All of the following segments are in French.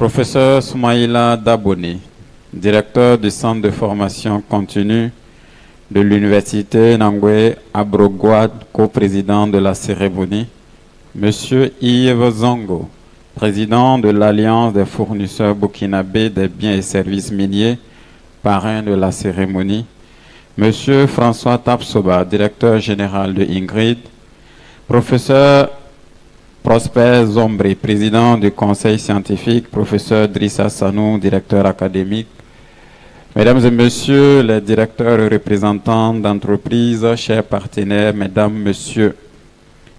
Professeur Soumaïla Daboni, directeur du Centre de formation continue de l'Université Nangoué Abrogouad, co-président de la cérémonie. Monsieur Yves Zongo, président de l'Alliance des fournisseurs burkinabés des biens et services miniers, parrain de la cérémonie. Monsieur François Tapsoba, directeur général de Ingrid. Professeur Prosper Zombri, président du conseil scientifique. Professeur Drissa Sanou, directeur académique. Mesdames et messieurs les directeurs et représentants d'entreprises, chers partenaires, mesdames, messieurs,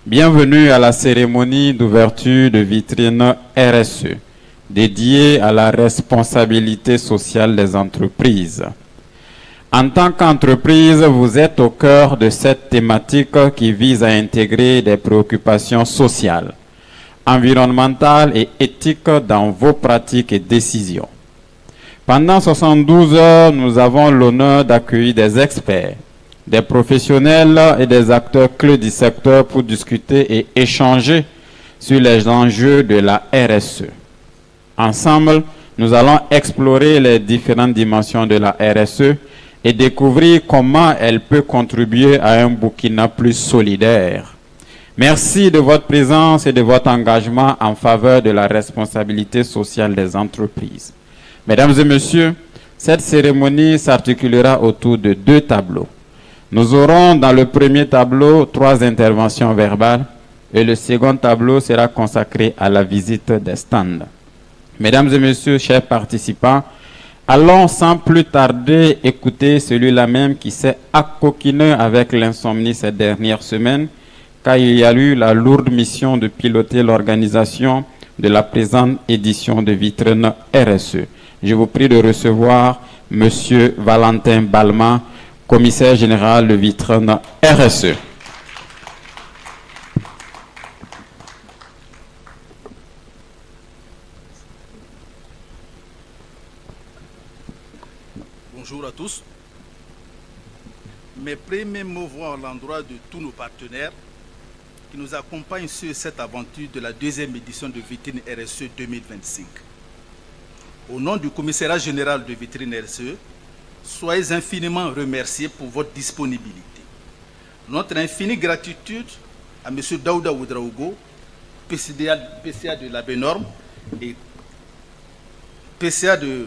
bienvenue à la cérémonie d'ouverture de vitrine RSE, dédiée à la responsabilité sociale des entreprises. En tant qu'entreprise, vous êtes au cœur de cette thématique qui vise à intégrer des préoccupations sociales, environnementales et éthiques dans vos pratiques et décisions. Pendant 72 heures, nous avons l'honneur d'accueillir des experts, des professionnels et des acteurs clés du secteur pour discuter et échanger sur les enjeux de la RSE. Ensemble, nous allons explorer les différentes dimensions de la RSE et découvrir comment elle peut contribuer à un Burkina plus solidaire. Merci de votre présence et de votre engagement en faveur de la responsabilité sociale des entreprises. Mesdames et messieurs, cette cérémonie s'articulera autour de 2 tableaux. Nous aurons dans le premier tableau 3 interventions verbales et le second tableau sera consacré à la visite des stands. Mesdames et messieurs, chers participants, allons sans plus tarder écouter celui-là même qui s'est accoquiné avec l'insomnie ces dernières semaines, car il y a eu la lourde mission de piloter l'organisation de la présente édition de Vitrine RSE. Je vous prie de recevoir M. Valentin Balma, commissaire général de Vitrine RSE. Bonjour à tous. Mes premiers mots vont à l'endroit de tous nos partenaires qui nous accompagnent sur cette aventure de la 2e édition de Vitrine RSE 2025. Au nom du commissariat général de Vitrine RSE, soyez infiniment remerciés pour votre disponibilité. Notre infinie gratitude à M. Daouda Ouedraogo, PCA de la Bénorme et PCA de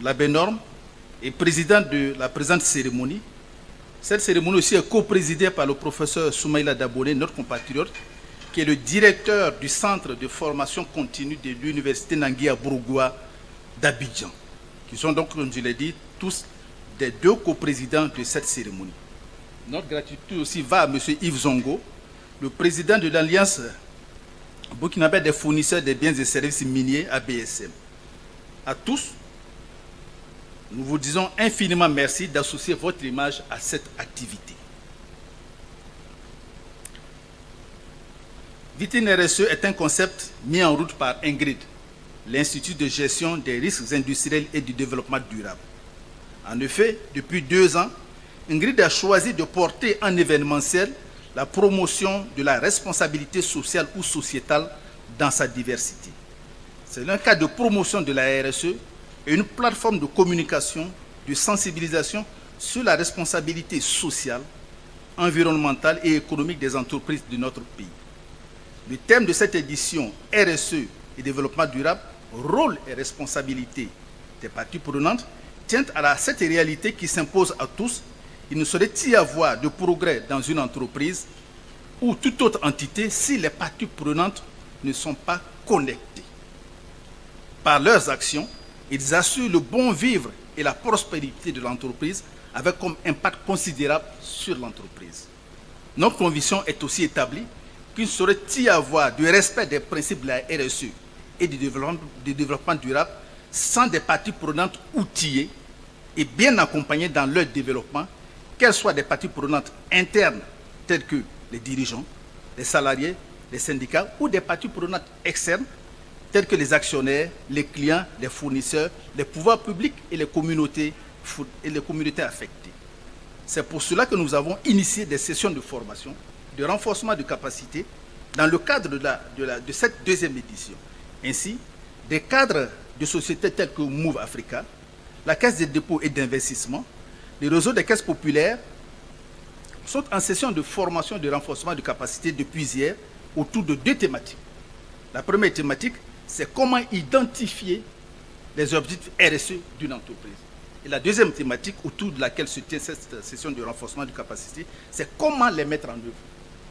la Bénorme et président de la présente cérémonie. Cette cérémonie aussi est co-présidée par le professeur Soumaïla Daboni, notre compatriote, qui est le directeur du centre de formation continue de l'université Nangui Abrogouad d'Abidjan, qui sont donc, comme je l'ai dit, tous des 2 coprésidents de cette cérémonie. Notre gratitude aussi va à M. Yves Zongo, le président de l'Alliance burkinabé des fournisseurs des biens et services miniers, ABSM. À tous, nous vous disons infiniment merci d'associer votre image à cette activité. Vitrine RSE est un concept mis en route par Ingrid, l'Institut de gestion des risques industriels et du développement durable. En effet, depuis 2 ans, Ingrid a choisi de porter en événementiel la promotion de la responsabilité sociale ou sociétale dans sa diversité. C'est un cas de promotion de la RSE et une plateforme de communication, de sensibilisation sur la responsabilité sociale, environnementale et économique des entreprises de notre pays. Le thème de cette édition, RSE et développement durable, rôle et responsabilité des parties prenantes, tient à cette réalité qui s'impose à tous. Il ne saurait y avoir de progrès dans une entreprise ou toute autre entité si les parties prenantes ne sont pas connectées. Par leurs actions, ils assurent le bon vivre et la prospérité de l'entreprise avec comme impact considérable sur l'entreprise. Notre conviction est aussi établie qu'il ne saurait y avoir de respect des principes de la RSE et du développement durable sans des parties prenantes outillées et bien accompagnées dans leur développement, qu'elles soient des parties prenantes internes telles que les dirigeants, les salariés, les syndicats ou des parties prenantes externes telles que les actionnaires, les clients, les fournisseurs, les pouvoirs publics et les communautés affectées. C'est pour cela que nous avons initié des sessions de formation, de renforcement de capacités dans le cadre de cette 2e édition. Ainsi, des cadres de sociétés telles que Move Africa, la Caisse des dépôts et d'investissement, les réseaux des caisses populaires sont en session de formation et de renforcement de capacités depuis hier autour de 2 thématiques. La première thématique, c'est comment identifier les objectifs RSE d'une entreprise. Et la deuxième thématique autour de laquelle se tient cette session de renforcement de capacité, c'est comment les mettre en œuvre.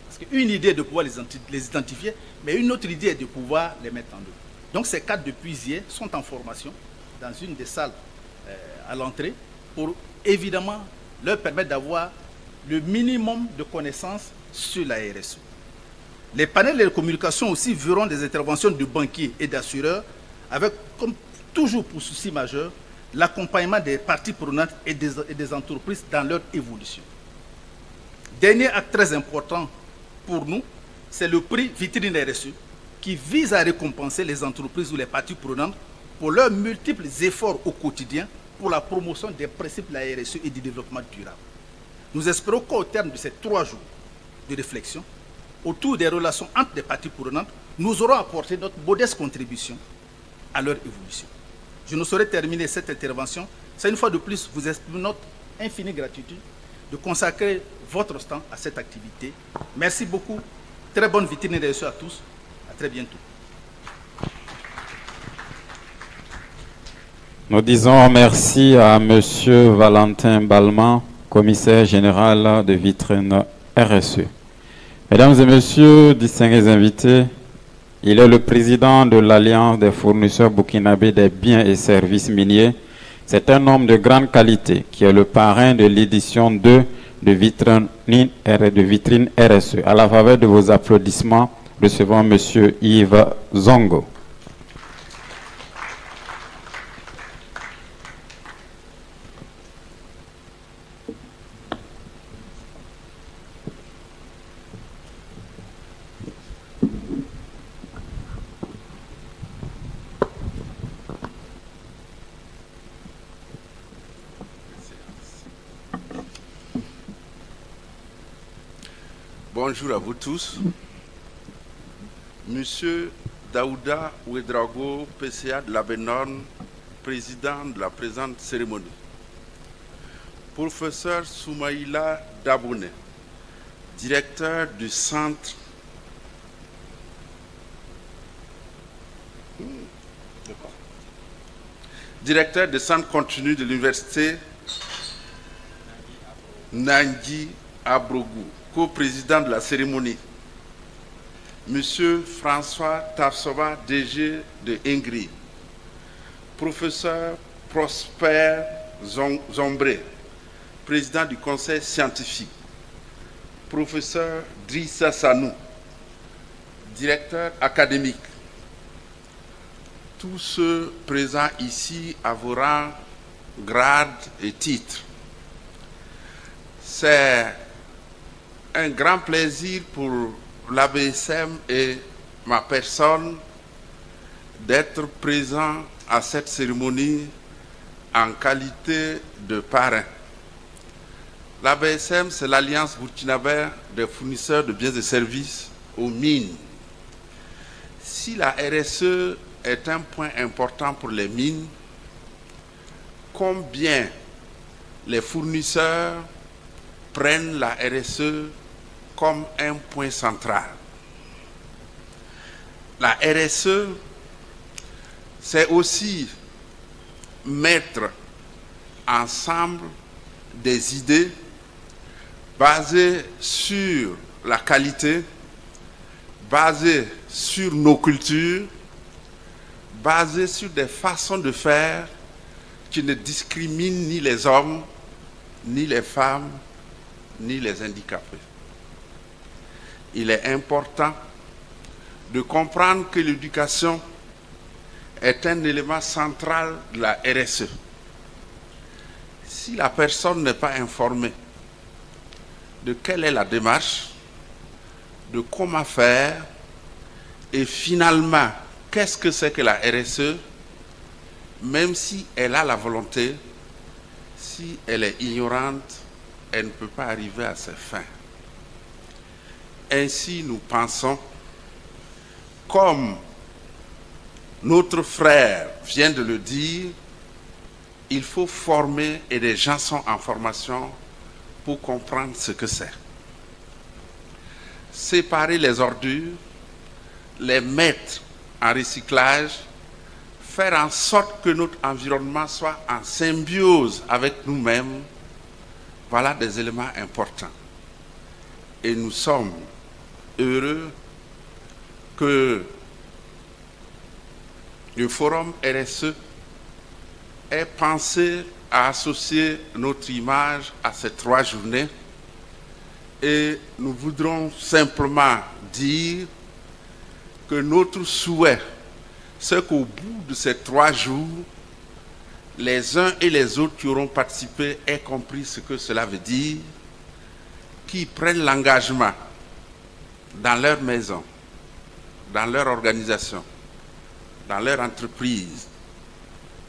Parce qu'une idée est de pouvoir les identifier, mais une autre idée est de pouvoir les mettre en œuvre. Donc ces cadres depuis hier sont en formation dans une des salles à l'entrée pour évidemment leur permettre d'avoir le minimum de connaissances sur la RSE. Les panels de communication aussi verront des interventions de banquiers et d'assureurs avec, comme toujours pour souci majeur, l'accompagnement des parties prenantes et des entreprises dans leur évolution. Dernier acte très important pour nous, c'est le prix Vitrine RSE qui vise à récompenser les entreprises ou les parties prenantes pour leurs multiples efforts au quotidien pour la promotion des principes de la RSE et du développement durable. Nous espérons qu'au terme de ces 3 jours de réflexion, autour des relations entre les parties prenantes, nous aurons apporté notre modeste contribution à leur évolution. Je ne saurais terminer cette intervention sans une fois de plus vous exprimer notre infinie gratitude de consacrer votre temps à cette activité. Merci beaucoup. Très bonne vitrine RSE à tous. À très bientôt. Nous disons merci à M. Valentin Balma, commissaire général de Vitrine RSE. Mesdames et messieurs, distingués invités, il est le président de l'Alliance des fournisseurs burkinabés des biens et services miniers. C'est un homme de grande qualité qui est le parrain de l'édition 2 de Vitrine RSE. À la faveur de vos applaudissements, recevons M. Yves Zongo. Bonjour à vous tous. Monsieur Daouda Ouedraogo, PCA de la Benorne, président de la présente cérémonie. Professeur Soumaïla Daboune, directeur du centre continu de l'université Nangui Abrogou, co-président de la cérémonie. Monsieur François Tafsoba, DG de Ingri. Professeur Prosper Zombré, président du conseil scientifique. Professeur Drissa Sanou, directeur académique. Tous ceux présents ici à vos rangs, grades et titres. C'est un grand plaisir pour l'ABSM et ma personne d'être présent à cette cérémonie en qualité de parrain. L'ABSM, c'est l'Alliance burkinabé des fournisseurs de biens et services aux mines. Si la RSE est un point important pour les mines, combien les fournisseurs prennent la RSE comme un point central. La RSE, c'est aussi mettre ensemble des idées basées sur la qualité, basées sur nos cultures, basées sur des façons de faire qui ne discriminent ni les hommes, ni les femmes, ni les handicapés. Il est important de comprendre que l'éducation est un élément central de la RSE. Si la personne n'est pas informée de quelle est la démarche, de comment faire, et finalement, qu'est-ce que c'est que la RSE, même si elle a la volonté, si elle est ignorante, elle ne peut pas arriver à ses fins. Ainsi, nous pensons, comme notre frère vient de le dire, il faut former et les gens sont en formation pour comprendre ce que c'est. Séparer les ordures, les mettre en recyclage, faire en sorte que notre environnement soit en symbiose avec nous-mêmes, voilà des éléments importants. Et nous sommes heureux que le forum RSE ait pensé à associer notre image à ces 3 journées. Et nous voudrons simplement dire que notre souhait, c'est qu'au bout de ces 3 jours, les uns et les autres qui auront participé aient compris ce que cela veut dire, qu'ils prennent l'engagement dans leur maison, dans leur organisation, dans leur entreprise,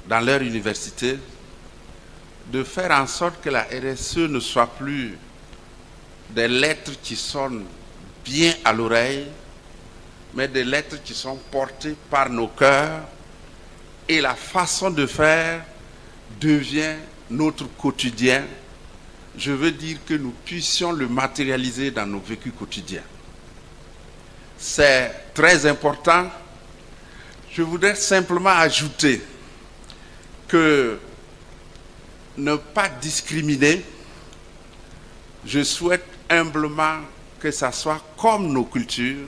dans leur université, de faire en sorte que la RSE ne soit plus des lettres qui sonnent bien à l'oreille, mais des lettres qui sont portées par nos cœurs, et la façon de faire devient notre quotidien. Je veux dire que nous puissions le matérialiser dans nos vécus quotidiens. C'est très important. Je voudrais simplement ajouter que ne pas discriminer, je souhaite humblement que ça soit comme nos cultures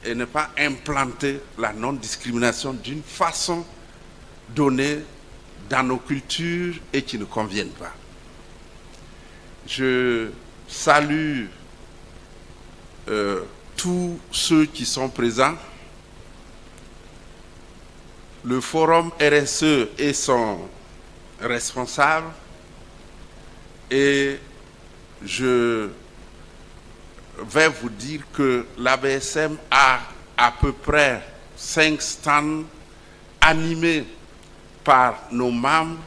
et ne pas implanter la non-discrimination d'une façon donnée dans nos cultures et qui ne conviennent pas. Je salue tous ceux qui sont présents. Le forum RSE et son responsable, et je vais vous dire que l'ABSM a à peu près 5 stands animés par nos membres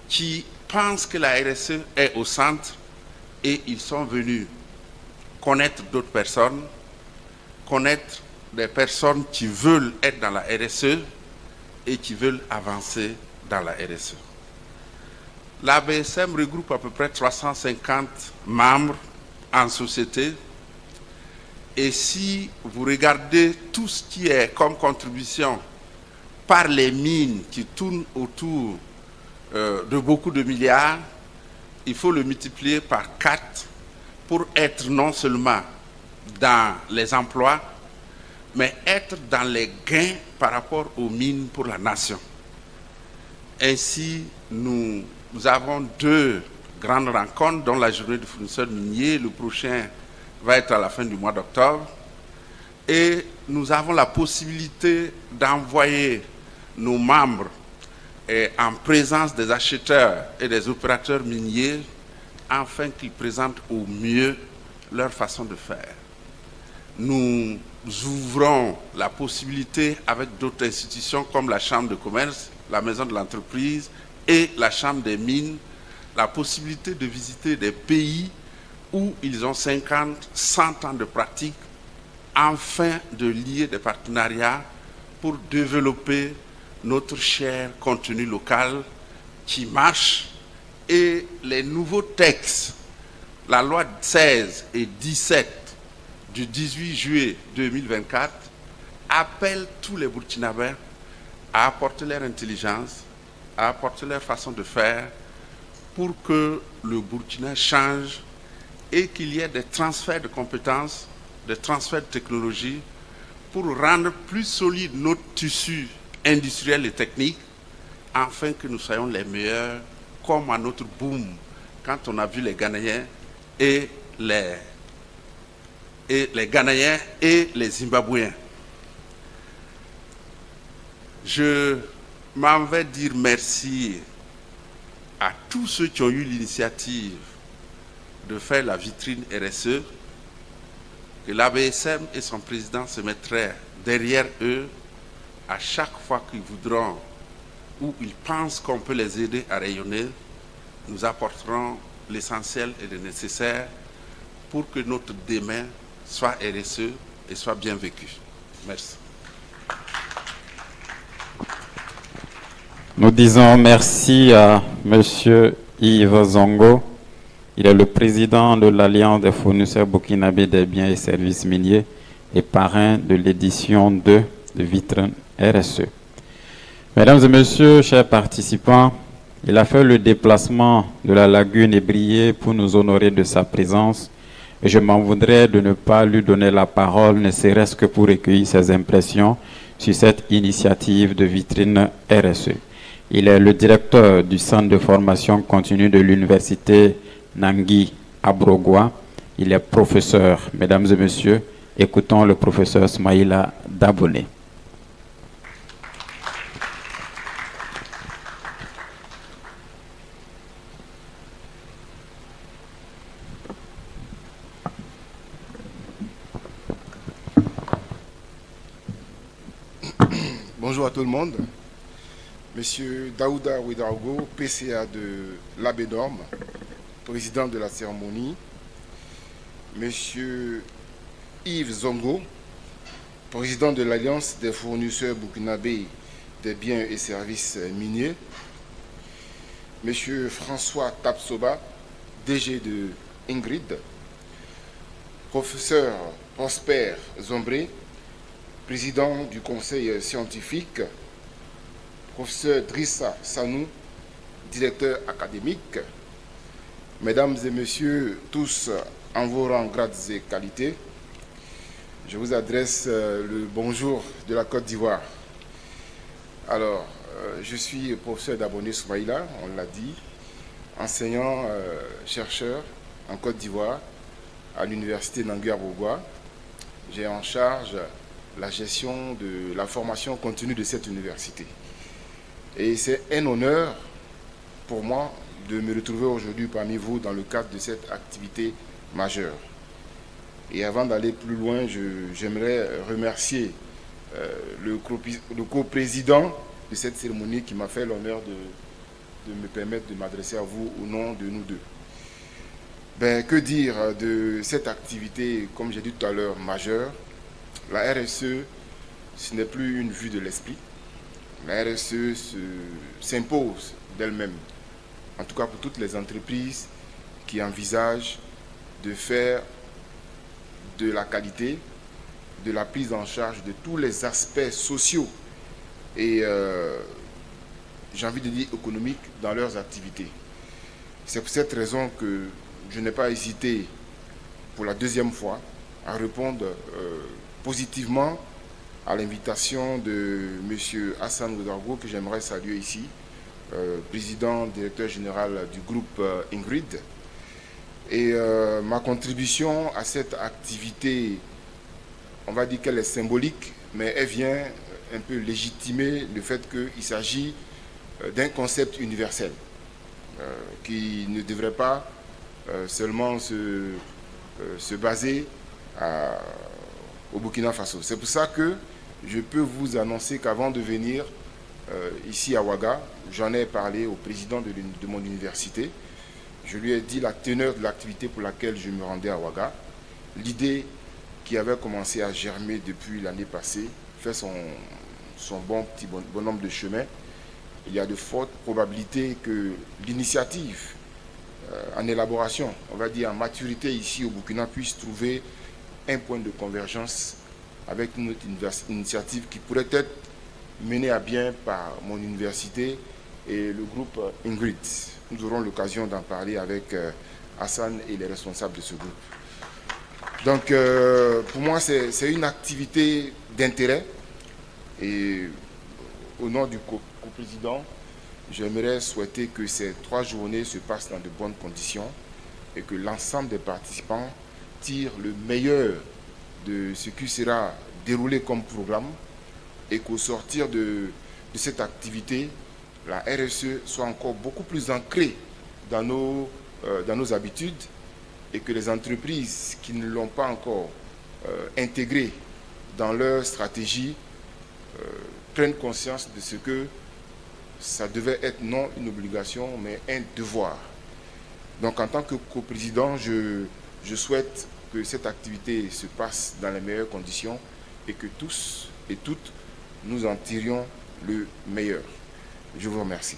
qui pensent que la RSE est au centre, et ils sont venus connaître d'autres personnes, connaître des personnes qui veulent être dans la RSE et qui veulent avancer dans la RSE. L'ABSM regroupe à peu près 350 membres en société, et si vous regardez tout ce qui est comme contribution par les mines qui tournent autour de beaucoup de milliards, il faut le multiplier par 4 pour être non seulement dans les emplois, mais être dans les gains par rapport aux mines pour la nation. Ainsi, nous avons 2 grandes rencontres, dont la journée du fournisseur minier. Le prochain va être à la fin du mois d'octobre. Et nous avons la possibilité d'envoyer nos membres en présence des acheteurs et des opérateurs miniers afin qu'ils présentent au mieux leur façon de faire. Nous ouvrons la possibilité avec d'autres institutions comme la Chambre de commerce, la Maison de l'entreprise et la Chambre des mines, la possibilité de visiter des pays où ils ont 50, 100 ans de pratique, afin de lier des partenariats pour développer notre cher contenu local qui marche. Et les nouveaux textes, la loi 16 et 17 du 18 juillet 2024, appellent tous les Burkinabés à apporter leur intelligence, à apporter leur façon de faire pour que le Burkina change et qu'il y ait des transferts de compétences, des transferts de technologie pour rendre plus solide notre tissu industriel et technique afin que nous soyons les meilleurs, comme à notre boom quand on a vu les Ghanéens et les Ghanéens et les Zimbabwéens. Je m'en vais dire merci à tous ceux qui ont eu l'initiative de faire la vitrine RSE, que l'ABSM et son président se mettraient derrière eux à chaque fois qu'ils voudront ou ils pensent qu'on peut les aider à rayonner. Nous apporterons l'essentiel et le nécessaire pour que notre demain soit RSE et soit bien vécu. Merci. Nous disons merci à Monsieur Yves Zongo. Il est le président de l'Alliance des fournisseurs burkinabés des biens et services miniers et parrain de l'édition 2 de Vitrine RSE. Mesdames et messieurs, chers participants, il a fait le déplacement de la lagune Ébrié pour nous honorer de sa présence et je m'en voudrais de ne pas lui donner la parole, ne serait-ce que pour recueillir ses impressions sur cette initiative de Vitrine RSE. Il est le directeur du centre de formation continue de l'université Nangui Abrogwa. Il est professeur. Mesdames et messieurs, écoutons le professeur Smaïla Dabone. Bonjour à tout le monde. Monsieur Daouda Ouedraogo, PCA de l'ABEDORM, président de la cérémonie. Monsieur Yves Zongo, président de l'Alliance des fournisseurs burkinabés des biens et services miniers. Monsieur François Tapsoba, DG de Ingrid. Professeur Prosper Zombré, président du conseil scientifique. Professeur Drissa Sanou, directeur académique. Mesdames et messieurs, tous en vos rangs, grades et qualités, je vous adresse le bonjour de la Côte d'Ivoire. Alors, je suis professeur Dabone Soumaïla, on l'a dit, enseignant, chercheur en Côte d'Ivoire à l'université Nangui Abrogwa. J'ai en charge la gestion de la formation continue de cette université. Et c'est un honneur pour moi de me retrouver aujourd'hui parmi vous dans le cadre de cette activité majeure. Et avant d'aller plus loin, j'aimerais remercier le coprésident de cette cérémonie qui m'a fait l'honneur de me permettre de m'adresser à vous au nom de nous deux. Que dire de cette activité, comme j'ai dit tout à l'heure, majeure? La RSE, ce n'est plus une vue de l'esprit. La RSE s'impose d'elle-même, en tout cas pour toutes les entreprises qui envisagent de faire de la qualité, de la prise en charge de tous les aspects sociaux et, j'ai envie de dire, économiques dans leurs activités. C'est pour cette raison que je n'ai pas hésité pour la deuxième fois à répondre positivement à l'invitation de M. Hassan Ouedraogo, que j'aimerais saluer ici, président, directeur général du groupe Ingrid. Et ma contribution à cette activité, on va dire qu'elle est symbolique, mais elle vient un peu légitimer le fait qu'il s'agit d'un concept universel qui ne devrait pas seulement se baser au Burkina Faso. C'est pour ça que je peux vous annoncer qu'avant de venir ici à Ouaga, j'en ai parlé au président de mon université. Je lui ai dit la teneur de l'activité pour laquelle je me rendais à Ouaga. L'idée qui avait commencé à germer depuis l'année passée fait son petit bonhomme de chemin. Il y a de fortes probabilités que l'initiative en élaboration, on va dire en maturité ici au Burkina, puisse trouver un point de convergence avec une autre initiative qui pourrait être menée à bien par mon université et le groupe Ingrid. Nous aurons l'occasion d'en parler avec Hassan et les responsables de ce groupe. Donc, pour moi, c'est une activité d'intérêt. Et au nom du coprésident, j'aimerais souhaiter que ces 3 journées se passent dans de bonnes conditions et que l'ensemble des participants tirent le meilleur de ce qui sera déroulé comme programme et qu'au sortir de cette activité, la RSE soit encore beaucoup plus ancrée dans nos habitudes et que les entreprises qui ne l'ont pas encore intégrée dans leur stratégie prennent conscience de ce que ça devait être non une obligation mais un devoir. Donc en tant que coprésident, je souhaite que cette activité se passe dans les meilleures conditions et que tous et toutes nous en tirions le meilleur. Je vous remercie.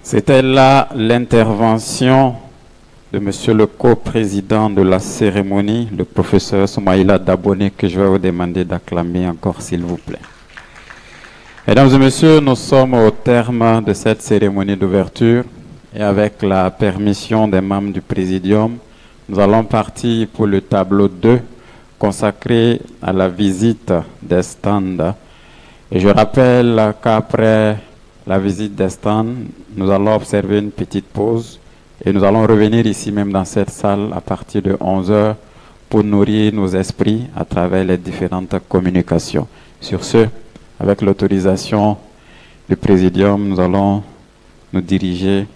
C'était là l'intervention de Monsieur le co-président de la cérémonie, le professeur Soumaïla Dabone, que je vais vous demander d'acclamer encore, s'il vous plaît. Mesdames et messieurs, nous sommes au terme de cette cérémonie d'ouverture et avec la permission des membres du Présidium, nous allons partir pour le tableau 2 consacré à la visite des stands. Et je rappelle qu'après la visite des stands, nous allons observer une petite pause et nous allons revenir ici même dans cette salle à partir de 11h pour nourrir nos esprits à travers les différentes communications. Sur ce, avec l'autorisation du Présidium, nous allons nous diriger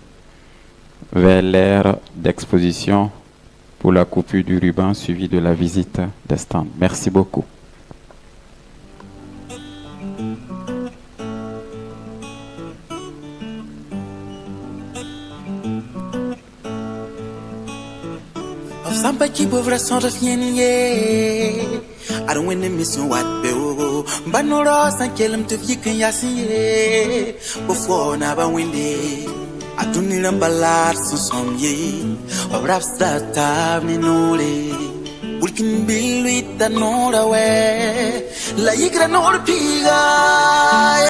vers l'aire d'exposition pour la coupure du ruban suivie de la visite des stands. Merci beaucoup. Samba kibo vrason rafyenye I don't win the mission what beo Banoro san kelem te fiken yasinye Before na ba winde Aduni lambalat son somye Rap start ni nole Bulkin bilu ita nora we La yigra nora piga